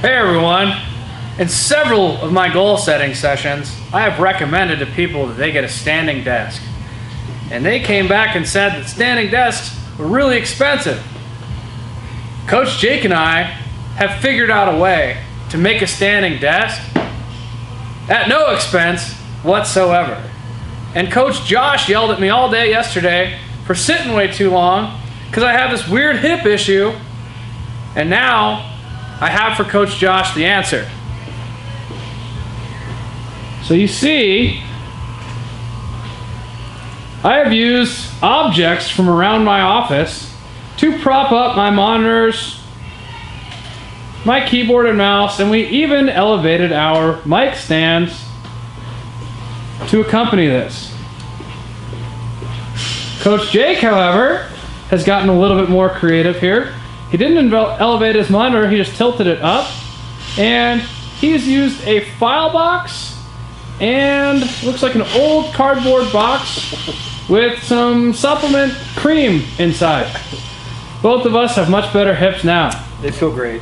Hey everyone! In several of my goal setting sessions, I have recommended to people that they get a standing desk. And they came back and said that standing desks were really expensive. Coach Jake and I have figured out a way to make a standing desk at no expense whatsoever. And Coach Josh yelled at me all day yesterday for sitting way too long because I have this weird hip issue. And now I have for Coach Josh the answer. So you see, I have used objects from around my office to prop up my monitors, my keyboard and mouse, and we even elevated our mic stands to accompany this. Coach Jake, however, has gotten a little bit more creative here. He didn't elevate his monitor, he just tilted it up, and he's used a file box and looks like an old cardboard box with some supplement cream inside. Both of us have much better hips now. They feel great.